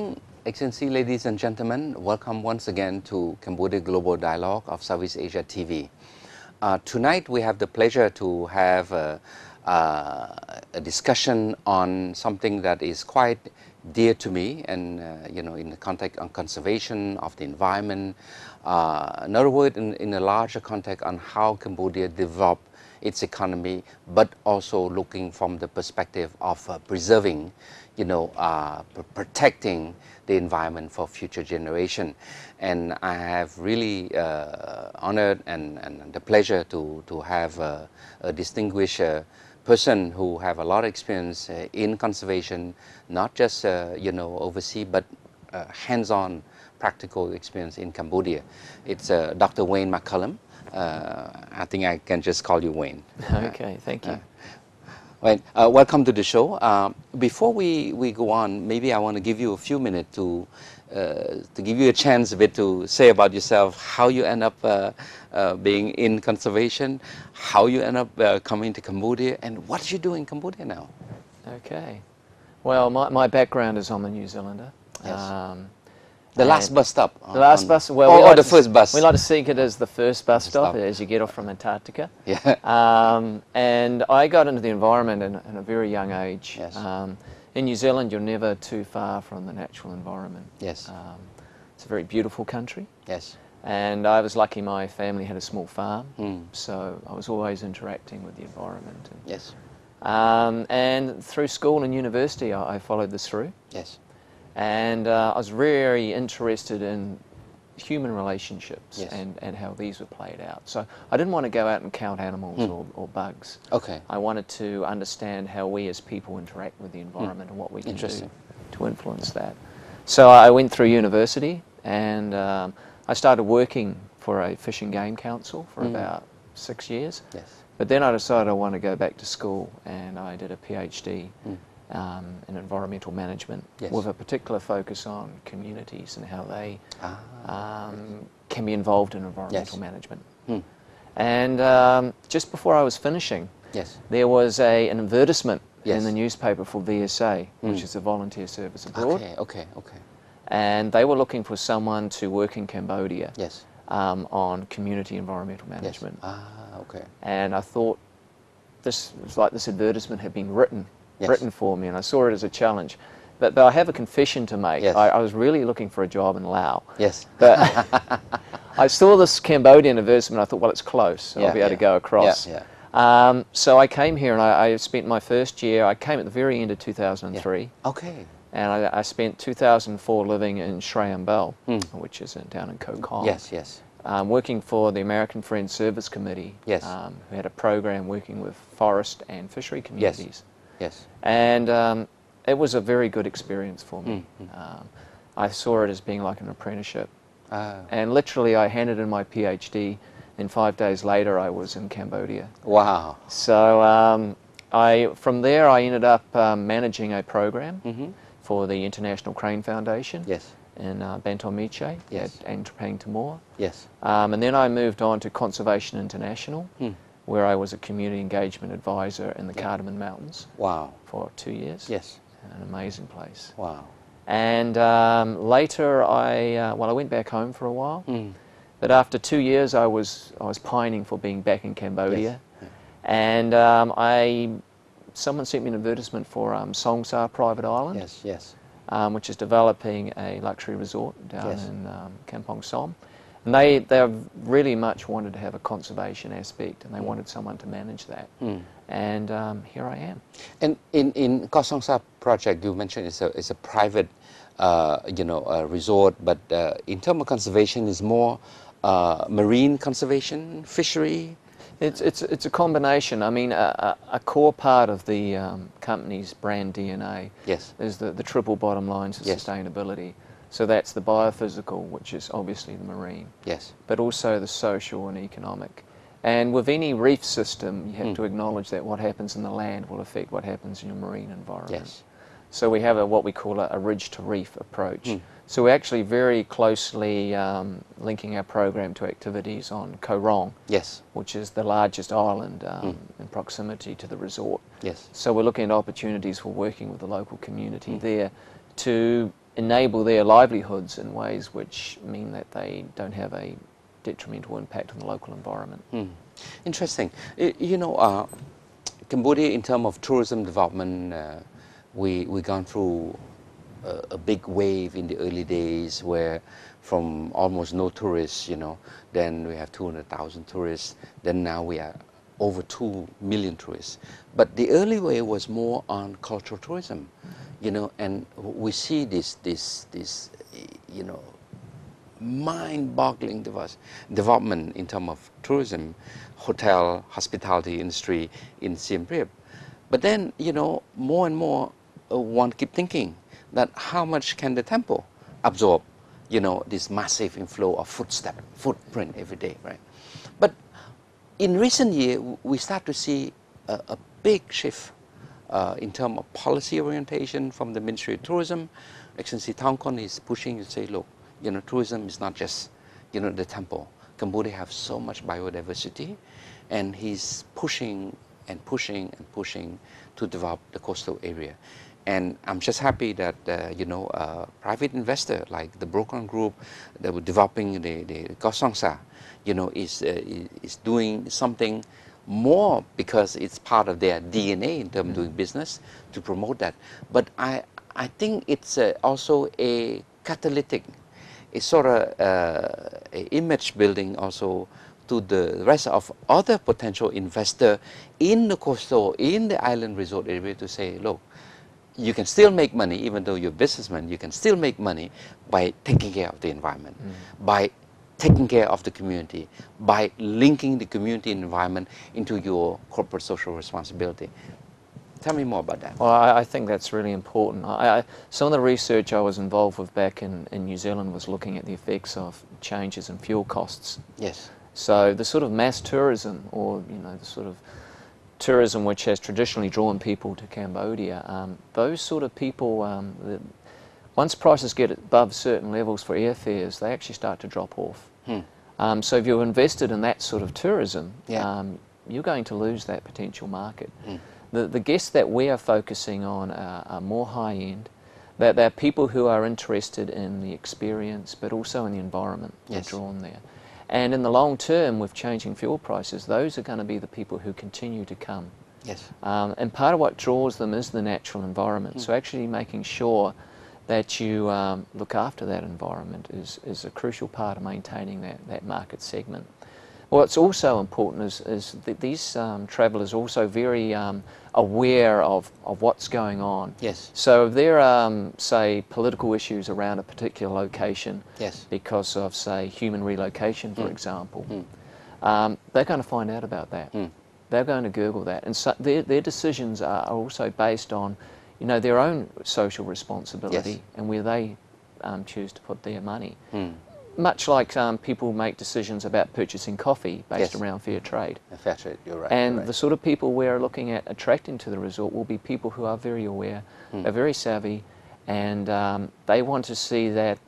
evening, Excellency, ladies and gentlemen. Welcome once again to Cambodia Global Dialogue of Southeast Asia TV. Tonight we have the pleasure to have a discussion on something that is quite dear to me, and in the context on conservation of the environment. In other words, in a larger context on how Cambodia developed its economy, but also looking from the perspective of preserving, protecting the environment for future generation. And I have really honored and the pleasure to have a distinguished person who have a lot of experience in conservation, not just overseas, but hands-on practical experience in Cambodia. It's Dr. Wayne McCallum. I think I can just call you Wayne. Okay, thank you. Wayne, welcome to the show. Before we go on, maybe I want to give you a few minutes to give you a chance a bit to say about yourself, how you end up being in conservation, how you end up coming to Cambodia, and what you do in Cambodia now. Okay. Well, my background is I'm a New Zealander. Yes. The last bus stop. The last bus. Well, or the first bus. We like to seek it as the first bus stop as you get off from Antarctica. Yeah. And I got into the environment in a very young age. Yes. In New Zealand, you're never too far from the natural environment. Yes. It's a very beautiful country. Yes. And I was lucky my family had a small farm, so I was always interacting with the environment. And, yes. And through school and university, I followed this through. Yes. And I was very interested in human relationships. Yes. and how these were played out. So I didn't want to go out and count animals or bugs. Okay. I wanted to understand how we as people interact with the environment and what we can do to influence that. So I went through university, and I started working for a fish and game council for about 6 years. Yes. But then I decided I wanted to go back to school, and I did a PhD in environmental management, with a particular focus on communities and how they can be involved in environmental management. And just before I was finishing, there was an advertisement in the newspaper for VSA, which is the Volunteer Service Abroad. Okay. And they were looking for someone to work in Cambodia Yes. on community environmental management. Yes. Okay. And I thought this was like this advertisement had been written for me, and I saw it as a challenge. But I have a confession to make. Yes. I was really looking for a job in Laos. Yes. But I saw this Cambodian advertisement. I thought, well, it's close. So I'll be able to go across. So I came here, and I spent my first year. I came at the very end of 2003. Okay. And I spent 2004 living in Shreyambel, which is down in Koh Kong. Yes. Working for the American Friends Service Committee, who had a program working with forest and fishery communities. Yes. And it was a very good experience for me. I saw it as being like an apprenticeship. And literally I handed in my PhD, and 5 days later I was in Cambodia. Wow. So from there I ended up managing a program for the International Crane Foundation in Bantom Meche and Trapang Timor. Yes. And then I moved on to Conservation International, where I was a community engagement advisor in the Cardamom Mountains. Wow. For 2 years. Yes. An amazing place. Wow. And later I went back home for a while. But after 2 years I was pining for being back in Cambodia. And someone sent me an advertisement for Songsa Private Island. Yes. Which is developing a luxury resort down in Kampong Som. And they really much wanted to have a conservation aspect, and they wanted someone to manage that. And here I am. And in Kosongsa project, you mentioned it's a private, resort, but in terms of conservation, is more marine conservation, fishery. It's a combination. I mean, a core part of the company's brand DNA is the triple bottom lines of sustainability. So that's the biophysical, which is obviously the marine, but also the social and economic. And with any reef system, you have to acknowledge that what happens in the land will affect what happens in your marine environment. So we have what we call a ridge-to-reef approach. So we're actually very closely linking our program to activities on Koh Rong, which is the largest island in proximity to the resort. So we're looking at opportunities for working with the local community there to enable their livelihoods in ways which mean that they don't have a detrimental impact on the local environment. Interesting. You know, Cambodia, in terms of tourism development, we gone through a big wave in the early days where from almost no tourists, you know, then we have 200,000 tourists, then now we are over 2 million tourists. But the early wave was more on cultural tourism, you know, and we see this you know, mind-boggling development in terms of tourism, hotel, hospitality industry in Siem Reap. But then, you know, more and more one keep thinking that how much can the temple absorb, you know, this massive inflow of footprint every day, right? But in recent years, we start to see a big shift in terms of policy orientation from the Ministry of Tourism. Excellency Thongkon is pushing to say, look, you know, tourism is not just, you know, the temple. Cambodia has so much biodiversity, and he's pushing and pushing and pushing to develop the coastal area. And I'm just happy that, you know, private investor like the Brokon Group that were developing the Kosongsa, you know, is doing something more because it's part of their DNA in terms of doing business to promote that. But I think it's also a catalytic, it's sort of a image building also to the rest of other potential investor in the coastal, in the island resort area to say, look, you can still make money, even though you're a businessman, you can still make money by taking care of the environment, by taking care of the community, by linking the community and environment into your corporate social responsibility. Tell me more about that. Well, I think that's really important. Some of the research I was involved with back in New Zealand was looking at the effects of changes in fuel costs. Yes. So the sort of mass tourism, or, you know, the sort of tourism which has traditionally drawn people to Cambodia, those sort of people, once prices get above certain levels for airfares, they actually start to drop off. So if you're invested in that sort of tourism, you're going to lose that potential market. The guests that we are focusing on are more high-end. They're people who are interested in the experience, but also in the environment. They're drawn there. And in the long term, with changing fuel prices, those are going to be the people who continue to come. And part of what draws them is the natural environment. So actually making sure that you look after that environment is a crucial part of maintaining that market segment. What's also important is that these travellers are also very aware of what's going on. So if there are, say, political issues around a particular location because of, say, human relocation, for example, they're going to find out about that. They're going to Google that. And so their decisions are also based on, you know, their own social responsibility and where they choose to put their money. Much like people make decisions about purchasing coffee based around fair trade. Fair trade, you're right. And the sort of people we're looking at attracting to the resort will be people who are very aware, are very savvy, and they want to see that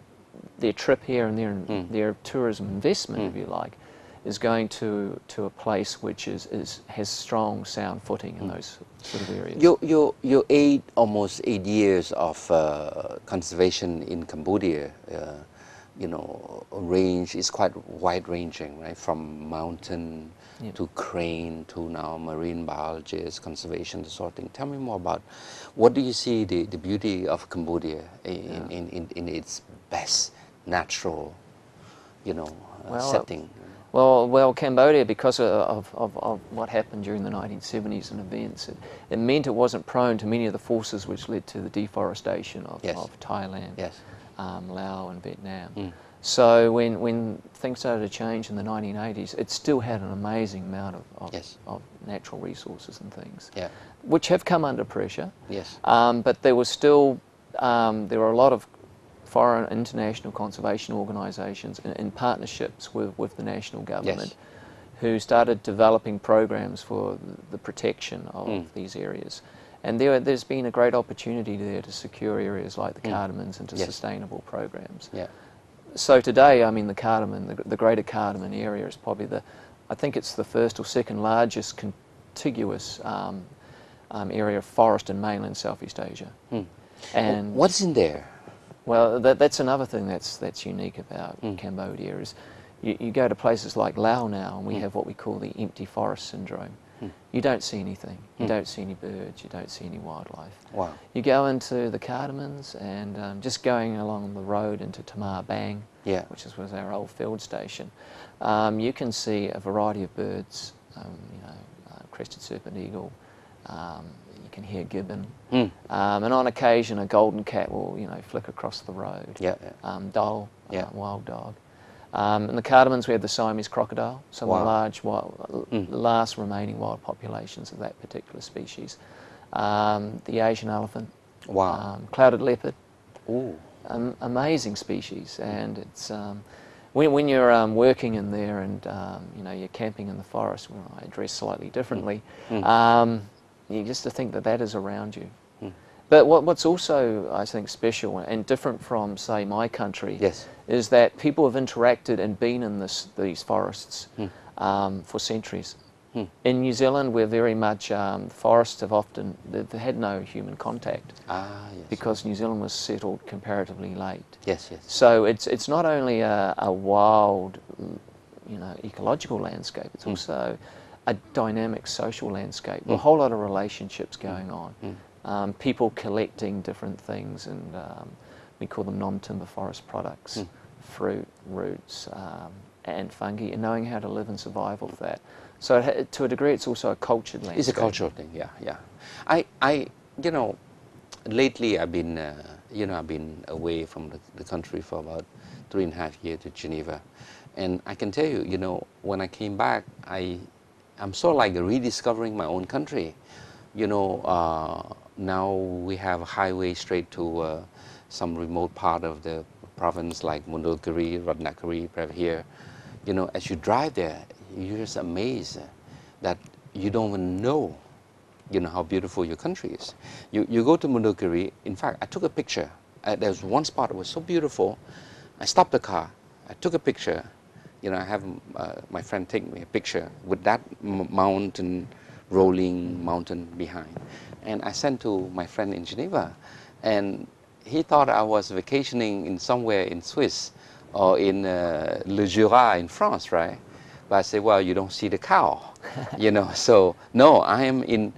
their trip here and their tourism investment, if you like, is going to a place which has strong, sound footing in those sort of areas. Your almost 8 years of conservation in Cambodia, you know, range is quite wide-ranging, right? From mountain to crane to now marine biologist, conservation, the sort of thing. Tell me more about what do you see the beauty of Cambodia in its best natural, you know, setting. Well, Cambodia, because of what happened during the 1970s and events, it meant it wasn't prone to many of the forces which led to the deforestation of Thailand, Laos and Vietnam. So when things started to change in the 1980s, it still had an amazing amount of natural resources and things, which have come under pressure. But there was still, there were a lot of foreign international conservation organisations in partnerships with the national government who started developing programs for the protection of these areas. And there's been a great opportunity there to secure areas like the Cardamons into sustainable programs. So today, I mean, the Cardamon, the greater Cardamon area is probably I think it's the first or second largest contiguous area of forest in mainland Southeast Asia. And what's in there? Well, that's another thing that's unique about Cambodia is you go to places like Laos now and we have what we call the empty forest syndrome. You don't see anything. You don't see any birds. You don't see any wildlife. Wow. You go into the Cardamons and just going along the road into Tamar Bang, which was our old field station, you can see a variety of birds, crested serpent eagle, you can hear gibbon, and on occasion a golden cat will flick across the road. Dhole, wild dog. In the Cardamons we have the Siamese crocodile, some of the large last remaining wild populations of that particular species. The Asian elephant, clouded leopard, amazing species, and it's when you're working in there and you're camping in the forest, well, I dress slightly differently, you just to think that is around you. But what's also, I think, special and different from, say, my country is that people have interacted and been in these forests for centuries. In New Zealand, we're very much, forests have often, they've had no human contact because New Zealand was settled comparatively late. So it's not only a wild, ecological landscape, it's also a dynamic social landscape with a whole lot of relationships going on. People collecting different things, and we call them non-timber forest products, fruit, roots, and fungi, and knowing how to live and survive off that. So to a degree, it's also a cultured landscape. It's a cultural thing, yeah. I lately I've been, I've been away from the country for about 3.5 years to Geneva, and I can tell you, when I came back, I'm sort of like rediscovering my own country. Now we have a highway straight to some remote part of the province like Mundulkiri, Ratnakiri, right here. As you drive there, you're just amazed that you don't even know, how beautiful your country is. You go to Mundulkiri. In fact, I took a picture. There was one spot that was so beautiful. I stopped the car. I took a picture. I have my friend take me a picture with that mountain, rolling mountain behind. And I sent to my friend in Geneva, and he thought I was vacationing in somewhere in Swiss or in Le Jura in France, right? But I said, well, you don't see the cow, So no, I am in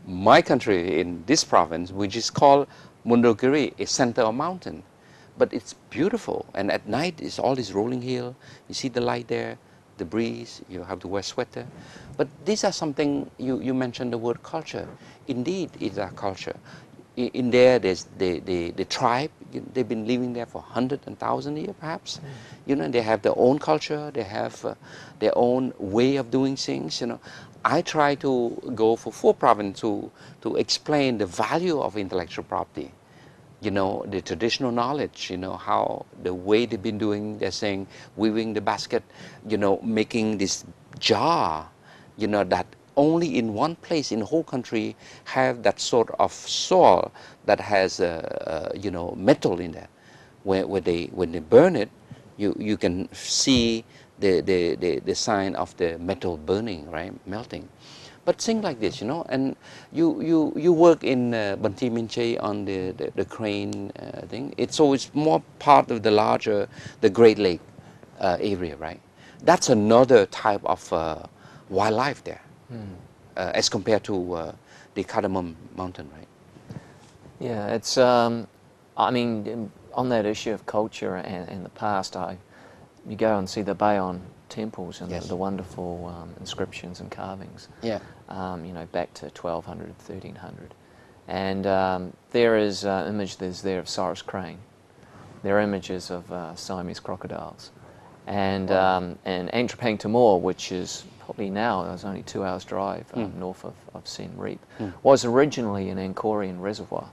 my country, in this province, which is called Mundulkiri, a center of mountain. But it's beautiful, and at night it's all this rolling hill. You see the light there, the breeze. You have to wear sweater. But these are something you mentioned the word culture. Indeed, it's a culture. In there, there's the tribe. They've been living there for 100 and 1,000 years, perhaps. They have their own culture. They have their own way of doing things. I try to go for province to explain the value of intellectual property. The traditional knowledge, how the way they've been doing, they're saying, weaving the basket, making this jar, that only in one place in the whole country have that sort of soil that has, metal in there. When they burn it, you can see the sign of the metal burning, right, melting. But things like this, and you work in Banti Minche on the crane thing. It's more part of the larger, the Great Lake area, right? That's another type of wildlife there, as compared to the Cardamom Mountain, right? Yeah, it's, I mean, on that issue of culture and the past, you go and see the Bayon temples and the wonderful inscriptions and carvings, back to 1200, 1300. And there is images there of Cyrus Crane. There are images of Siamese crocodiles. And Antrapang Timor, which is probably now, there's only 2 hours drive north of Siem Reap, was originally an Angkorian reservoir.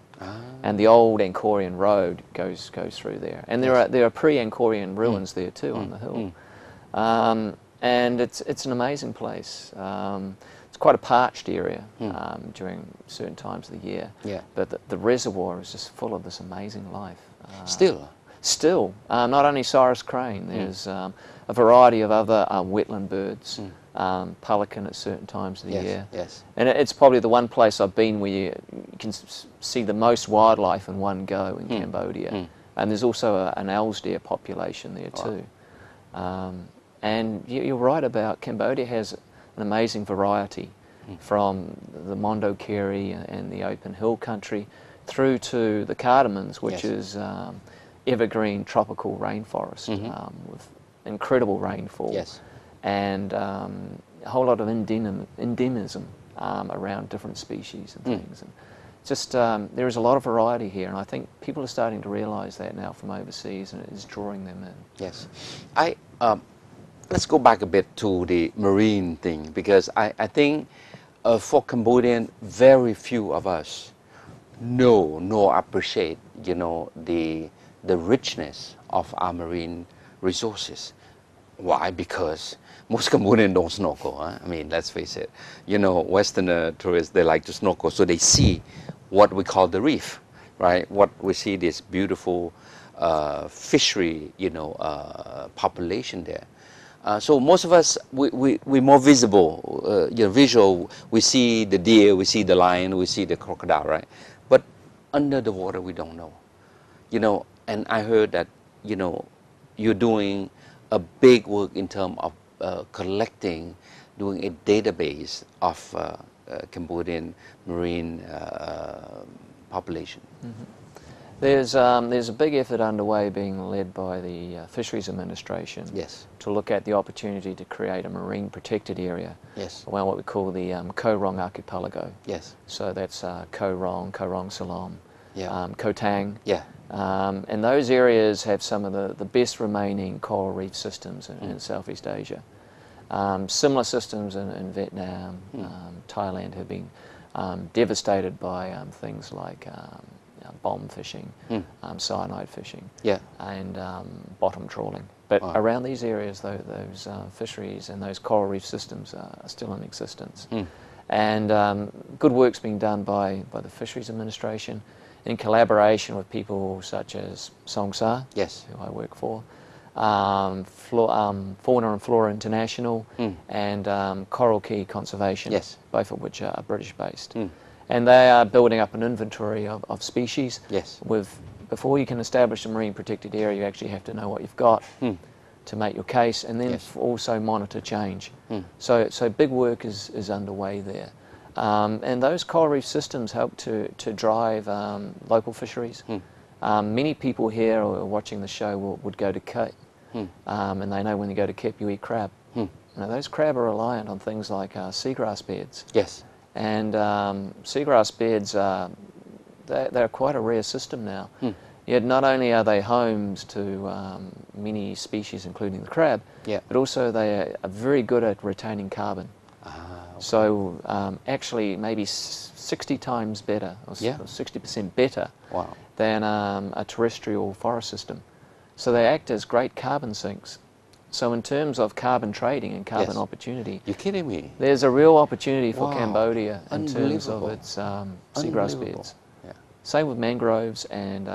And the old Angkorian road goes through there. And there are pre-Angkorian ruins there too on the hill. And it's an amazing place. It's quite a parched area during certain times of the year. But the reservoir is just full of this amazing life. Still, not only Cyrus Crane, there's a variety of other wetland birds, pelican at certain times of the year. And it's probably the one place I've been where you can see the most wildlife in one go in Cambodia. And there's also an owl's deer population there too. And you're right about Cambodia has an amazing variety from the Mondulkiri and the open hill country through to the Cardamons, which is evergreen tropical rainforest with incredible rainfall and a whole lot of endemism around different species and things. And just there is a lot of variety here, and I think people are starting to realise that now from overseas, and it is drawing them in. Yes. Let's go back a bit to the marine thing, because I think for Cambodian, very few of us appreciate, you know, the richness of our marine resources. Why? Because most Cambodians don't snorkel. Huh? I mean, let's face it. You know, Western tourists, they like to snorkel, so they see what we call the reef, right? What we see, this beautiful fishery, you know, population there. So most of us, we're more visible, you know, visual. We see the deer, we see the lion, we see the crocodile, right? But under the water, we don't know. You know, and I heard that, you know, you're doing a big work in terms of collecting, doing a database of Cambodian marine population. There's a big effort underway being led by the Fisheries Administration to look at the opportunity to create a marine protected area around what we call the Koh Rong Archipelago. So that's Koh Rong, Koh Rong Salam, Koh Tang. And those areas have some of the best remaining coral reef systems in Southeast Asia. Similar systems in Vietnam, Thailand have been devastated by things like bomb fishing, cyanide fishing, and bottom trawling. But around these areas, those fisheries and those coral reef systems are still in existence. And good work's being done by the Fisheries Administration in collaboration with people such as Song Sa, who I work for, Fauna and Flora International, and Coral Key Conservation, both of which are British-based. And they are building up an inventory of species. Before you can establish a marine protected area, you actually have to know what you've got to make your case, and then also monitor change. So big work is underway there. And those coral reef systems help to drive local fisheries. Many people here or watching the show would go to Cape, and they know when you go to Cape you eat crab. Now, those crab are reliant on things like seagrass beds. And seagrass beds, they're quite a rare system now. Yet not only are they homes to many species, including the crab, but also they are very good at retaining carbon. So actually maybe 60 times better, or 60% better than a terrestrial forest system. So they act as great carbon sinks. So in terms of carbon trading and carbon opportunity, you're kidding me, there's a real opportunity for Cambodia in terms of its seagrass beds. Same with mangroves and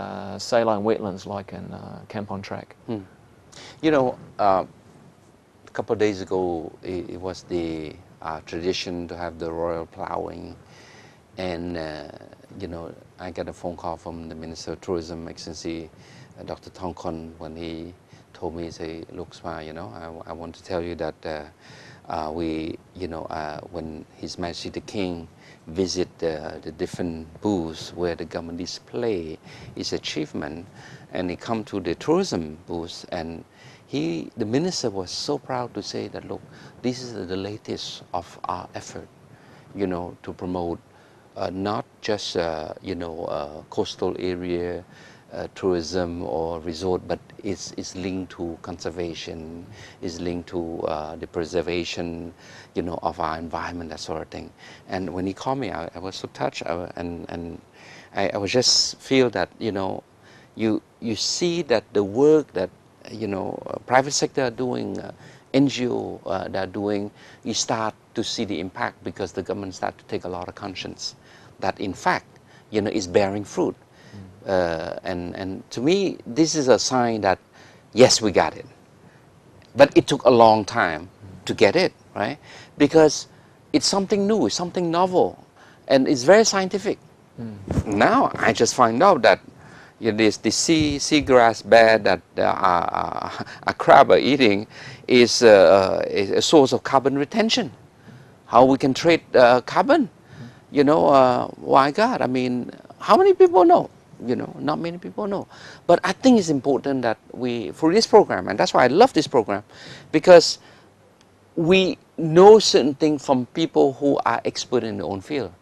saline wetlands like in Kampong Track. You know, a couple of days ago, it was the tradition to have the royal plowing, and you know, I got a phone call from the Minister of Tourism, Excellency Dr. Thongkhon, when he told me, he said, "Look, Sma, you know, I want to tell you that when His Majesty the King visit the different booths where the government display its achievement, and he come to the tourism booths, and the minister was so proud to say that, look, this is the latest of our effort, you know, to promote not just coastal area tourism or resort, but it's linked to conservation, is linked to the preservation, you know, of our environment, that sort of thing." And when he called me, I was so touched, and I was just feel that, you know, you see that the work that, you know, private sector are doing, NGO that are doing, you start to see the impact, because the government start to take a lot of conscience that in fact, you know, is bearing fruit. And to me, this is a sign that, yes, we got it. But it took a long time to get it, right? Because it's something new, it's something novel, and it's very scientific. Now I just find out that, this seagrass bed that a crab are eating is a source of carbon retention. How we can trade carbon, why God, I mean, how many people know? Not many people know. But I think it's important that we, for this program, and that's why I love this program, because we know certain things from people who are expert in their own field,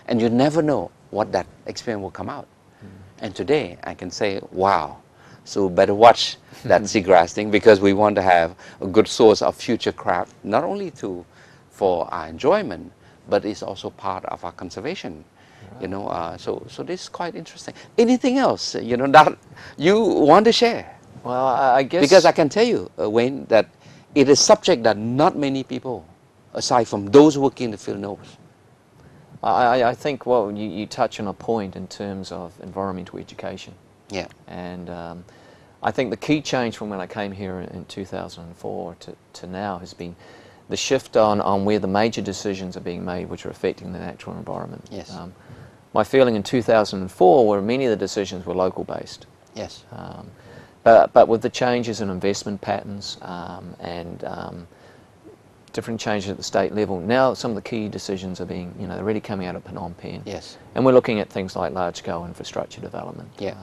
and you never know what that experience will come out. And today I can say, wow, so better watch that seagrass thing, because we want to have a good source of future crab, not only for our enjoyment, but it's also part of our conservation. Right. So this is quite interesting. Anything else, that you want to share? Well, I guess, because I can tell you, Wayne, that it is a subject that not many people, aside from those working in the field, knows. I think, well, you touch on a point in terms of environmental education. Yeah. And I think the key change from when I came here in 2004 to now has been the shift on where the major decisions are being made which are affecting the natural environment. Yes. My feeling in 2004 were many of the decisions were local based. Yes. But with the changes in investment patterns and different changes at the state level, now some of the key decisions are being, they're really coming out of Phnom Penh. Yes. And we're looking at things like large-scale infrastructure development, yeah.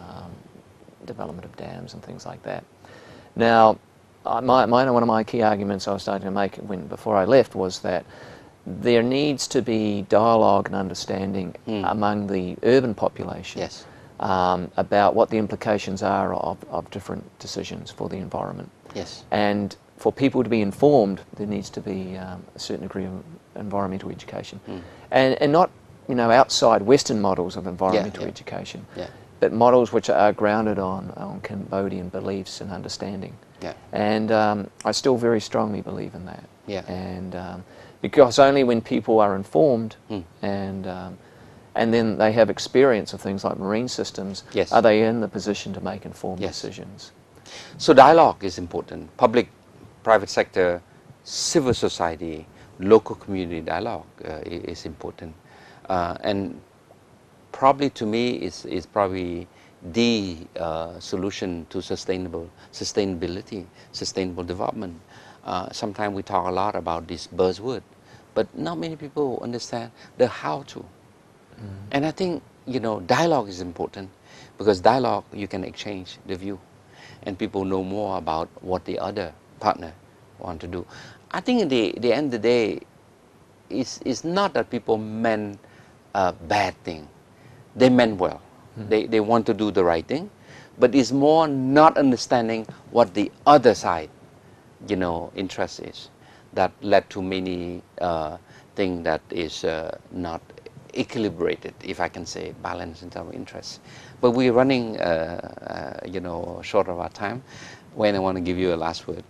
Development of dams and things like that. Now, one of my key arguments I was starting to make before I left was that there needs to be dialogue and understanding among the urban population. Yes. About what the implications are of different decisions for the environment. Yes. And for people to be informed, there needs to be a certain degree of environmental education. And not, outside Western models of environmental education, but models which are grounded on Cambodian beliefs and understanding. Yeah. And I still very strongly believe in that. Yeah. And because only when people are informed and then they have experience of things like marine systems, yes. are they in the position to make informed decisions. So dialogue is important. Public, private sector, civil society, local community dialogue is important. And probably to me is probably the solution to sustainability, sustainable development. Sometimes we talk a lot about this buzzword, but not many people understand the how to. And I think, dialogue is important, because dialogue, you can exchange the view and people know more about what the other partner want to do. I think at the end of the day, it's not that people meant a bad thing. They meant well. They want to do the right thing, but it's more not understanding what the other side, interest is, that led to many things that is not equilibrated, if I can say, balance in terms of interests. But we're running, short of our time. Wayne, I want to give you a last word.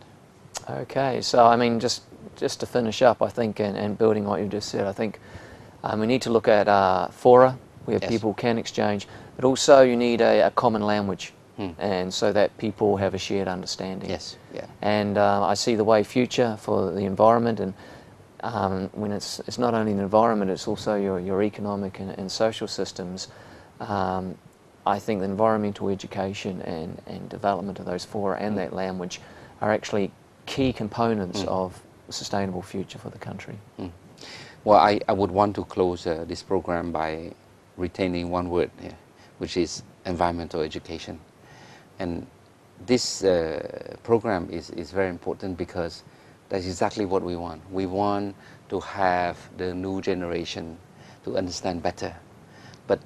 Okay, so I mean, just to finish up, I think, and building what you just said, I think we need to look at fora where people can exchange, but also you need a common language, and so that people have a shared understanding. Yes. Yeah. And I see the way future for the environment, and when it's not only the environment, it's also your economic and social systems. I think the environmental education and development of those fora and that language are actually key components of a sustainable future for the country. Well, I would want to close this program by retaining one word here, which is environmental education. And this program is very important, because that's exactly what we want. We want to have the new generation to understand better. But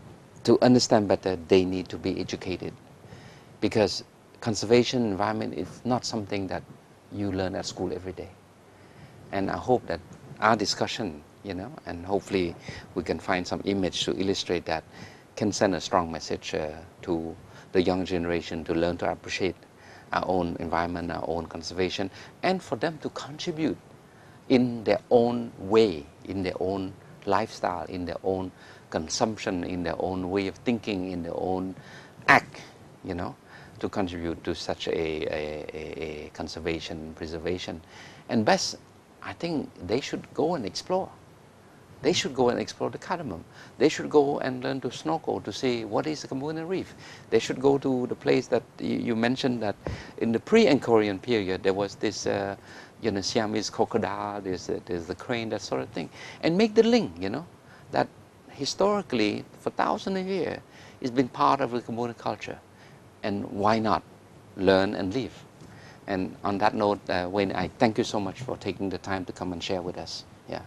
to understand better, they need to be educated, because conservation environment is not something that you learn at school every day. And I hope that our discussion, and hopefully we can find some image to illustrate that, can send a strong message to the young generation to learn to appreciate our own environment, our own conservation, and for them to contribute in their own way, in their own lifestyle, in their own consumption, in their own way of thinking, in their own act, to contribute to such a conservation, preservation. And best, I think they should go and explore. They should go and explore the cardamom. They should go and learn to snorkel to see what is the Cambodian reef. They should go to the place that you mentioned, that in the pre-Angkorian period there was this Siamese crocodile, there's the crane, that sort of thing, and make the link, that historically for thousands of years it's been part of the Cambodian culture, and why not learn and live? And on that note, Wayne, I thank you so much for taking the time to come and share with us. Yeah.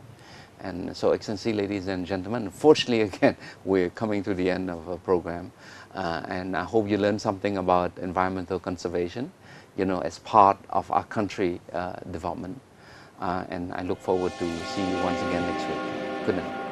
And so, Excellency, ladies and gentlemen, unfortunately, again, we're coming to the end of our program. And I hope you learned something about environmental conservation, as part of our country development. And I look forward to see you once again next week. Good night.